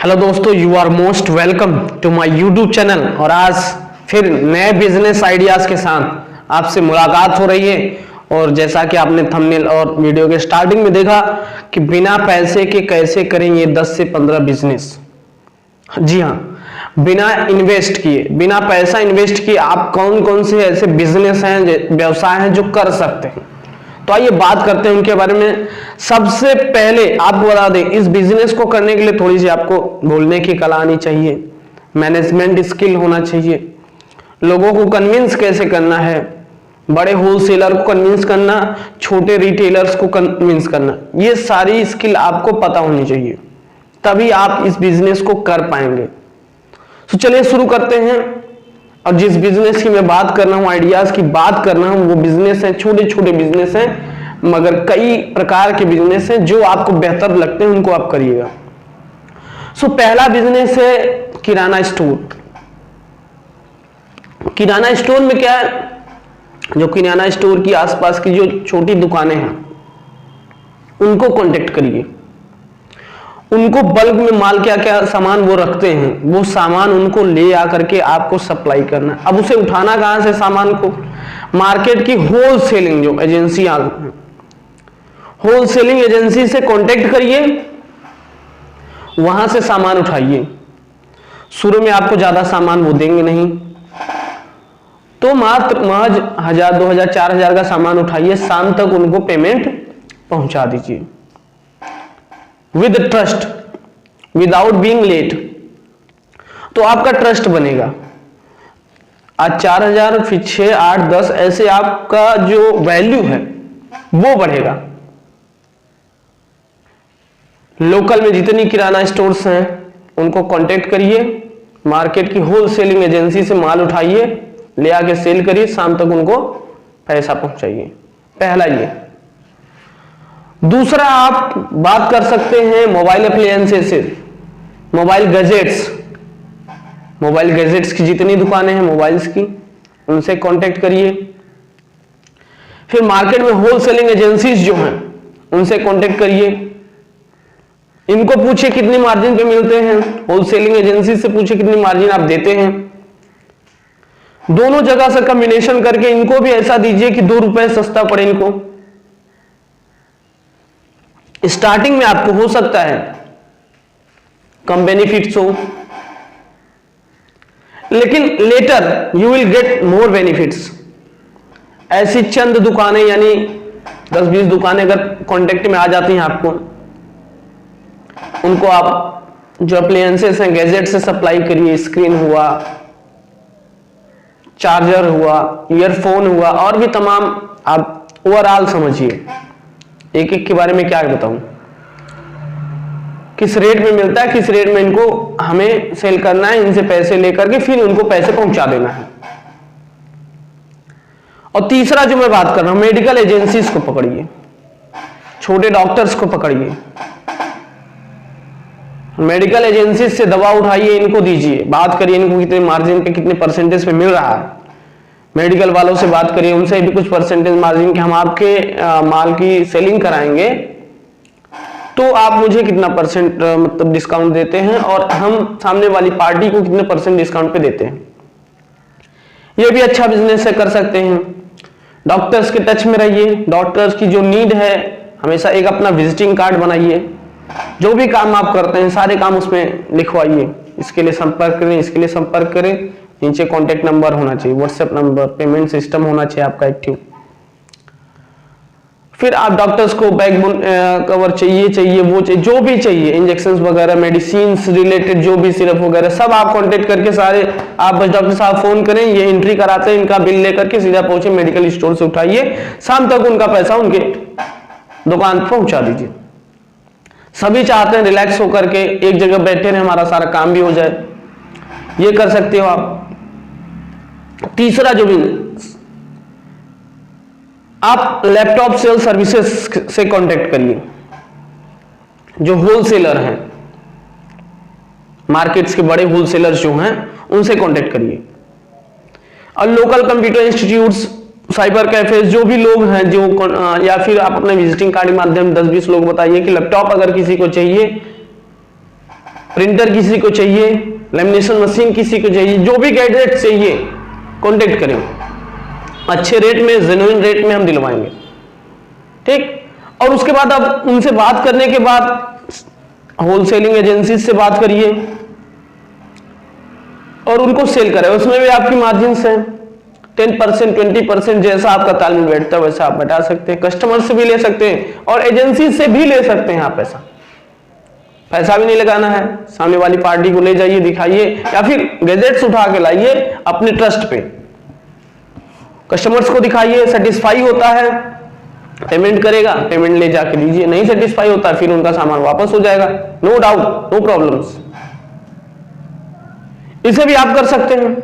Hello दोस्तों, you are most welcome to my YouTube channel. और आज फिर नए बिजनेस आइडियाज के साथ आपसे मुलाकात हो रही है। और जैसा कि आपने थंबनेल और वीडियो के स्टार्टिंग में देखा कि बिना पैसे के कैसे करेंगे 10 से 15 बिजनेस। जी हाँ, बिना इन्वेस्ट किए, बिना पैसा इन्वेस्ट किए आप कौन कौन से ऐसे बिजनेस हैं, व्यवसाय हैं जो कर सकते हैं। तो आइए बात करते हैं उनके बारे में। सबसे पहले आपको बता दें, इस बिजनेस को करने के लिए थोड़ी सी आपको बोलने की कला आनी चाहिए, मैनेजमेंट स्किल होना चाहिए, लोगों को कन्विंस कैसे करना है, बड़े होलसेलर को कन्विंस करना, छोटे रिटेलर्स को कन्विंस करना, ये सारी स्किल आपको पता होनी चाहिए, तभी आप इस बिजनेस को कर पाएंगे। तो चलिए शुरू करते हैं। और जिस बिजनेस की मैं बात कर रहा हूं, आइडियाज की बात कर रहा हूं, वो बिजनेस है, छोटे छोटे बिजनेस हैं, मगर कई प्रकार के बिजनेस हैं जो आपको बेहतर लगते हैं, उनको आप करिएगा। सो पहला बिजनेस है किराना स्टोर। किराना स्टोर में क्या है, जो किराना स्टोर की आसपास की जो छोटी दुकानें हैं उनको कांटेक्ट करिए, उनको बल्क में माल क्या क्या सामान वो रखते हैं, वो सामान उनको ले आकर के आपको सप्लाई करना है। अब उसे उठाना कहां से सामान को, मार्केट की होलसेलिंग जो एजेंसियां, होलसेलिंग एजेंसी से कांटेक्ट करिए, वहां से सामान उठाइए। शुरू में आपको ज्यादा सामान वो देंगे नहीं, तो मात्र महज 1000, 2000, 4000 का सामान उठाइए, शाम तक उनको पेमेंट पहुंचा दीजिए with trust, without being late. तो आपका ट्रस्ट बनेगा। आज 4000, फिर 6, 8, 10, ऐसे आपका जो वैल्यू है वो बढ़ेगा। लोकल में जितनी किराना स्टोर्स हैं उनको कांटेक्ट करिए, मार्केट की होलसेलिंग एजेंसी से माल उठाइए, ले आके सेल करिए, शाम तक उनको पैसा पहुंचाइए। पहला ये। दूसरा, आप बात कर सकते हैं मोबाइल अप्लायंसेस से, मोबाइल गैजेट्स। मोबाइल गैजेट्स की जितनी दुकानें हैं मोबाइल्स की, उनसे कांटेक्ट करिए। फिर मार्केट में होलसेलिंग एजेंसीज जो हैं उनसे कांटेक्ट करिए, इनको पूछिए कितनी मार्जिन पे मिलते हैं, होलसेलिंग एजेंसी से पूछिए कितनी मार्जिन आप देते हैं। दोनों जगह से कॉम्बिनेशन करके इनको भी ऐसा दीजिए कि 2 रुपए सस्ता पड़े इनको। स्टार्टिंग में आपको हो सकता है कम बेनिफिट्स हो, लेकिन later you will get more benefits. ऐसी चंद दुकानें, यानी 10-20 दुकानें अगर कांटेक्ट में आ जाती हैं आपको, उनको आप जो अप्लायंसेस हैं, गैजेट से सप्लाई करिए। स्क्रीन हुआ, चार्जर हुआ, ईयरफोन हुआ, और भी तमाम। आप ओवरऑल समझिए, एक एक के बारे में क्या बताऊं, किस रेट में मिलता है, किस रेट में इनको हमें सेल करना है, इनसे पैसे लेकर के फिर उनको पैसे पहुंचा देना है। और तीसरा जो मैं बात कर रहा हूं, मेडिकल एजेंसीज को पकड़िए, छोटे डॉक्टर्स को पकड़िए, मेडिकल एजेंसीज से दवा उठाइए, इनको दीजिए, बात करिए इनको कितने मार्जिन पे, कितने परसेंटेज पे मिल रहा है। मेडिकल वालों से बात करिए, उनसे भी कुछ परसेंटेज मार्जिन के हम आपके माल की सेलिंग कराएंगे, तो आप मुझे कितना परसेंट मतलब डिस्काउंट देते हैं, और हम सामने वाली पार्टी को कितने परसेंट डिस्काउंट पे देते हैं। ये भी अच्छा बिजनेस है, कर सकते हैं। डॉक्टर्स के टच में रहिए, डॉक्टर्स की जो नीड है, हमेशा एक अपना विजिटिंग कार्ड बनाइए, जो भी काम आप करते हैं सारे काम उसमें लिखवाइए। इसके लिए संपर्क करें, इसके लिए संपर्क करें, नीचे कॉन्टेक्ट नंबर होना चाहिए, व्हाट्सएप नंबर, पेमेंट सिस्टम होना चाहिए आपका एक्टिव। फिर आप डॉक्टर्स को बैकबोन कवर चाहिए वो चाहिए, जो भी चाहिए, इंजेक्शंस वगैरह, मेडिसिन रिलेटेड जो भी सिरप वगैरह, सब आप कांटेक्ट करके सारे आप बस डॉक्टर साहब फोन करें, ये एंट्री कराते हैं, इनका बिल लेकर के सीधा पहुंचे मेडिकल स्टोर से उठाइए, शाम तक उनका पैसा उनके दुकान पर पहुंचा दीजिए। सभी चाहते हैं रिलैक्स होकर के एक जगह बैठे रहे, हमारा सारा काम भी हो जाए, ये कर सकते हो आप। तीसरा जो भी, आप लैपटॉप सेल सर्विसेज से कांटेक्ट करिए, जो होलसेलर हैं, मार्केट्स के बड़े होलसेलर्स जो हैं उनसे कांटेक्ट करिए। और local computer institutes, cyber cafe, जो भी लोग हैं जो, या फिर आप अपने विजिटिंग कार्ड के माध्यम 10-20 लोग बताइए कि लैपटॉप अगर किसी को चाहिए प्रिंटर किसी को चाहिए, लेमिनेशन मशीन किसी को चाहिए, जो भी गैजेट चाहिए कांटेक्ट करें, अच्छे रेट में, जेन्युइन रेट में हम दिलवाएंगे, ठीक। और उसके बाद अब उनसे बात करने के बाद होलसेलिंग एजेंसी से बात करिए और उनको सेल करें, उसमें भी आपकी मार्जिन्स है 10%, 20%, जैसा आपका तालमेल बैठता है वैसा आप बैठा सकते हैं। कस्टमर से भी ले सकते हैं और एजेंसी से भी ले सकते हैं आप पैसा भी नहीं लगाना है, सामने वाली पार्टी को ले जाइए, दिखाइए, या फिर गैजेट्स उठा के लाइए अपने ट्रस्ट पे, कस्टमर्स को दिखाइए, सेटिस्फाई होता है पेमेंट करेगा, पेमेंट ले जाके दीजिए, नहीं सेटिस्फाई होता फिर उनका सामान वापस हो जाएगा, नो डाउट, नो प्रॉब्लम्स। इसे भी आप कर सकते हैं।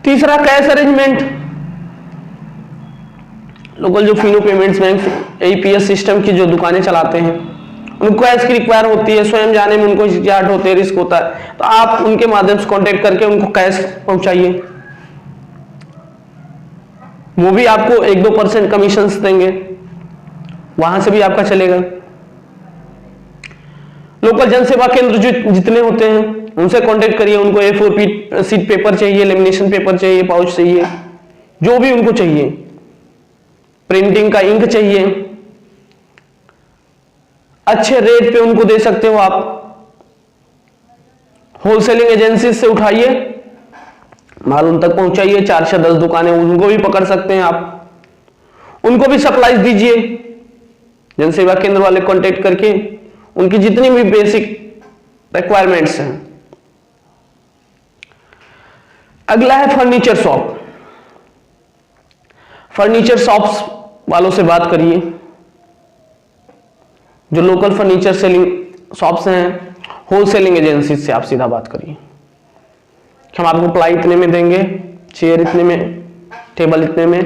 तीसरा, कैश अरेंजमेंट। लोकल जो Fino payments bank, APS system की जो दुकानें चलाते हैं, उनको कैश की रिक्वायर होती है, स्वयं जाने में उनको हिचकिचाहट होती है, रिस्क होता है, तो आप उनके माध्यम से कांटेक्ट करके उनको कैश पहुंचाइए, वो भी आपको 1-2% कमीशन देंगे, वहां से भी आपका चलेगा। लोकल जनसेवा केंद्र जो जितने होते हैं उनसे कांटेक्ट करिए, उनको A4 शीट पेपर चाहिए, लेमिनेशन पेपर चाहिए, पाउच चाहिए, जो भी उनको चाहिए, प्रिंटिंग का इंक चाहिए, अच्छे रेट पे उनको दे सकते हो आप। होलसेलिंग एजेंसी से उठाइए, माल उन तक पहुंचाइए, 4 से 10 दुकानें उनको भी पकड़ सकते हैं आप, उनको भी सप्लाई दीजिए। जनसेवा केंद्र वाले कांटेक्ट करके उनकी जितनी भी बेसिक रिक्वायरमेंट्स हैं। अगला है फर्नीचर शॉप। फर्नीचर शॉप्स वालों से बात करिए, जो लोकल फर्नीचर सेलिंग शॉप्स हैं, होलसेलिंग एजेंसी से आप सीधा बात करिए, हम आपको प्लाई इतने में देंगे, चेयर इतने में, टेबल इतने में।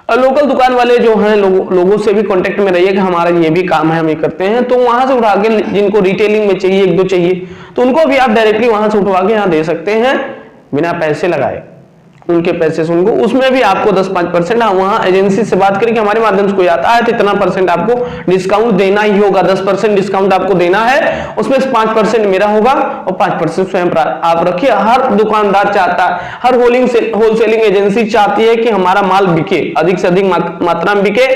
और लोकल दुकान वाले जो हैं लोगों से भी कांटेक्ट में रहिए कि हमारा ये भी काम है, हम ये करते हैं, तो वहां से उठा के, जिनको रिटेलिंग में चाहिए, 1-2 चाहिए, तो उनको भी आप डायरेक्टली वहां से उठवा के यहाँ दे सकते हैं बिना पैसे लगाए, उनके पैसे से उनको, उसमें भी आपको 10-5%, वहां एजेंसी से बात करें कि हमारे माध्यम से कोई आता है तो इतना % आपको डिस्काउंट देना ही होगा, 10% डिस्काउंट आपको देना है, उसमें 5% मेरा होगा और 5% स्वयं आप रखिए। हर दुकानदार चाहता है, हर होलसेलिंग एजेंसी चाहती है कि हमारा माल बिके, अधिक से अधिक मात्रा में बिके,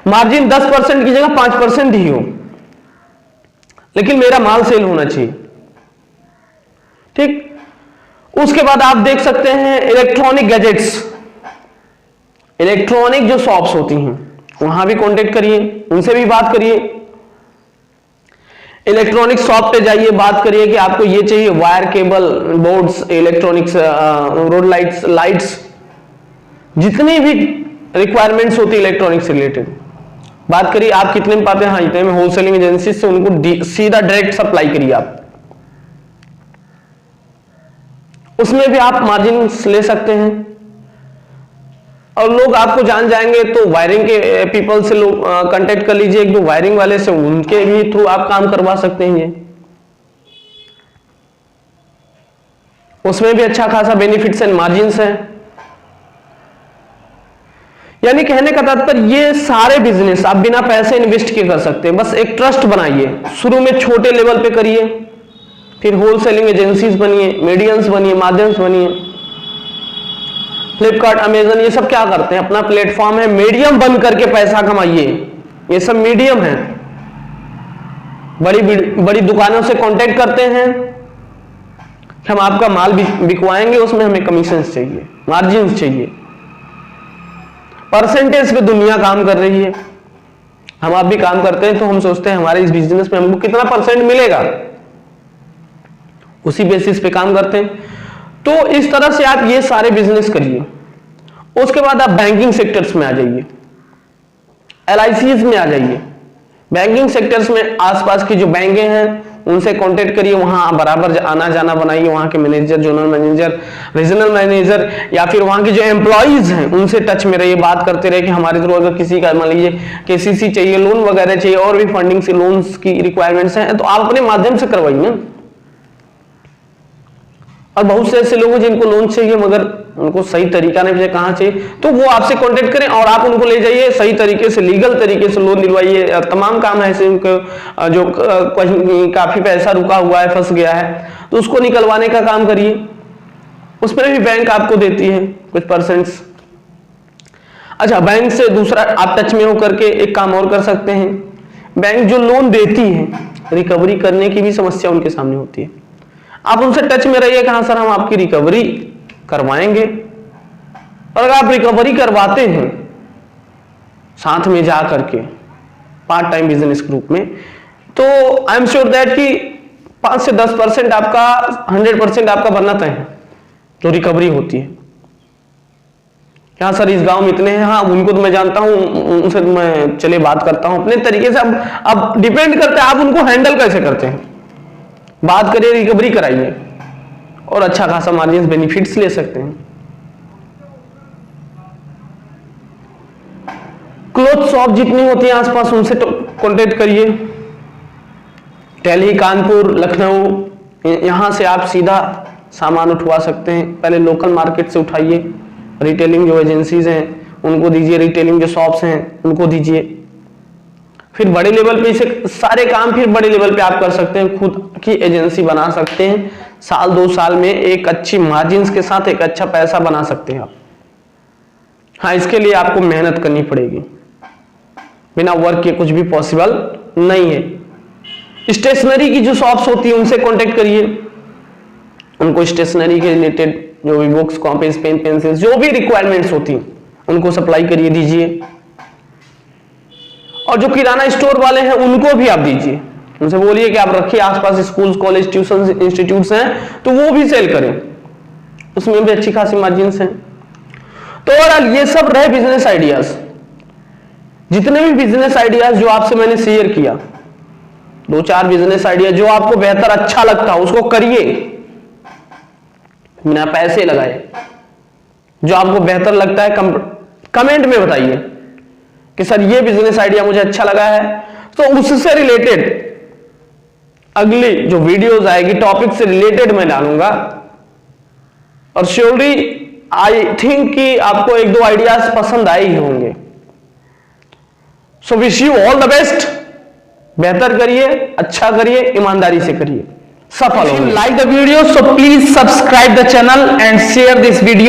मार्जिन 10% की जगह 5% ही हो, लेकिन मेरा माल सेल होना चाहिए, ठीक। उसके बाद आप देख सकते हैं इलेक्ट्रॉनिक गैजेट्स, इलेक्ट्रॉनिक जो शॉप्स होती हैं वहां भी कांटेक्ट करिए, उनसे भी बात करिए। इलेक्ट्रॉनिक शॉप पे जाइए, बात करिए कि आपको ये चाहिए, wire, cable, boards, electronics, road lights, जितनी भी रिक्वायरमेंट्स होती है इलेक्ट्रॉनिक से रिलेटेड, बात करिए आप कितने में पाते हैं, हाँ इतने में। होलसेलिंग एजेंसी से उनको सीधा डायरेक्ट सप्लाई करिए आप, उसमें भी आप मार्जिन ले सकते हैं। और लोग आपको जान जाएंगे तो वायरिंग के पीपल से लोग कांटेक्ट कर लीजिए, 1-2 वायरिंग वाले से, उनके भी थ्रू आप काम करवा सकते हैं, ये उसमें भी अच्छा खासा बेनिफिट्स एंड मार्जिन्स है। यानी कहने का तात्पर्य, ये सारे बिजनेस आप बिना पैसे इन्वेस्ट किए कर सकते हैं, बस एक ट्रस्ट बनाइए, शुरू में छोटे लेवल पे करिए, फिर होलसेलिंग एजेंसीज बनिए, मीडियम्स बनिए, माध्यम्स बनिए। फ्लिपकार्ट, अमेजन, ये सब क्या करते हैं, अपना प्लेटफॉर्म है, मीडियम बन करके पैसा कमाइए, ये सब मीडियम है। बड़ी दुकानों से कांटेक्ट करते हैं, हम आपका माल बिकवाएंगे, उसमें हमें कमीशन चाहिए, मार्जिन चाहिए, परसेंटेज पे दुनिया काम कर रही है, हम आप भी काम करते हैं, तो हम सोचते हैं हमारे इस बिजनेस में हमको कितना % मिलेगा, उसी बेसिस पे काम करते हैं। तो इस तरह से आप ये सारे बिजनेस करिए। उसके बाद आप बैंकिंग सेक्टर्स में आ जाइए, LICs में आ जाइए। बैंकिंग सेक्टर्स में आसपास की जो बैंकें हैं उनसे कांटेक्ट करिए, वहां बराबर आना जाना बनाइए, वहां के manager, zonal manager, regional manager, या फिर वहां के जो एम्प्लॉइज हैं उनसे टच में रहिए, बात करते रहिए कि हमारे थ्रू अगर किसी का मान लीजिए KCC चाहिए, लोन वगैरह चाहिए, और भी फंडिंग से लोन्स की रिक्वायरमेंट्स हैं, तो आप अपने माध्यम से करवाइए। और बहुत से ऐसे लोग हैं जिनको लोन चाहिए मगर उनको सही तरीका नहीं पता कहाँ चाहिए, तो वो आपसे कांटेक्ट करें और आप उनको ले जाइए सही तरीके से, लीगल तरीके से लोन दिलवाइए। तमाम काम ऐसे उनको जो काफी पैसा रुका हुआ है, फंस गया है, तो उसको निकलवाने का काम करिए। उसमें भी बैंक आपको देती है कुछ परसेंट्स। अच्छा, बैंक से दूसरा आप टच में होकर के एक काम और कर सकते हैं। बैंक जो लोन देती है, रिकवरी करने की भी समस्या उनके सामने होती है। आप उनसे टच में रहिए, कहां सर हम आपकी रिकवरी करवाएंगे। और अगर आप रिकवरी करवाते हैं साथ में जा करके पार्ट टाइम बिजनेस ग्रुप में, तो आई एम श्योर दैट कि 5 से 10% आपका 100% आपका बनना तय है जो रिकवरी होती है। क्या सर इस गांव में इतने हैं, हाँ उनको तो मैं जानता हूं, उनसे मैं चले बात करता हूं अपने तरीके से। अब डिपेंड करता है आप उनको हैंडल कैसे करते हैं। बात करिए, रिकवरी कराइए और अच्छा खासा मार्जिन बेनिफिट्स ले सकते हैं। क्लोथ शॉप जितनी होती है आसपास उनसे कांटेक्ट करिए। दिल्ली, कानपुर, लखनऊ, यहां से आप सीधा सामान उठवा सकते हैं। पहले लोकल मार्केट से उठाइए, रिटेलिंग जो एजेंसीज हैं उनको दीजिए, रिटेलिंग जो शॉप्स हैं उनको दीजिए। फिर बड़े लेवल पे इसे सारे काम फिर बड़े लेवल पे आप कर सकते हैं, खुद की एजेंसी बना सकते हैं। साल 2 साल में एक अच्छी मार्जिन्स के साथ एक अच्छा पैसा बना सकते हैं आप। हाँ, इसके लिए आपको मेहनत करनी पड़ेगी, बिना वर्क के कुछ भी पॉसिबल नहीं है। स्टेशनरी की जो शॉप्स होती है उनसे कांटेक्ट करिए, उनको स्टेशनरी के रिलेटेड जो भी बुक्स, कॉपीज, पेन, पेंसिल जो भी रिक्वायरमेंट्स होती हैं उनको सप्लाई करिए, दीजिए। और जो किराना स्टोर वाले हैं उनको भी आप दीजिए, उनसे बोलिए कि आप रखिए, आसपास स्कूल, कॉलेज, ट्यूशन इंस्टीट्यूट्स हैं तो वो भी सेल करें, उसमें भी अच्छी खासी मार्जिन्स हैं। तो ओवरऑल ये सब रहे बिजनेस आइडियाज। जितने भी बिजनेस आइडियाज जो आपसे मैंने शेयर किया, 2-4 बिजनेस आइडिया जो आपको बेहतर अच्छा लगता है उसको करिए, बिना पैसे लगाए। जो आपको बेहतर लगता है कमेंट में बताइए कि सर ये बिजनेस आइडिया मुझे अच्छा लगा है, तो उससे रिलेटेड अगली जो वीडियोस आएगी टॉपिक से रिलेटेड मैं डालूंगा। और श्योरली आई थिंक कि आपको 1-2 आइडियाज पसंद आए ही होंगे। So wish you all the best. बेहतर करिए, अच्छा करिए, ईमानदारी से करिए, सफल होंगे। Like the video, so please subscribe the channel and share this video.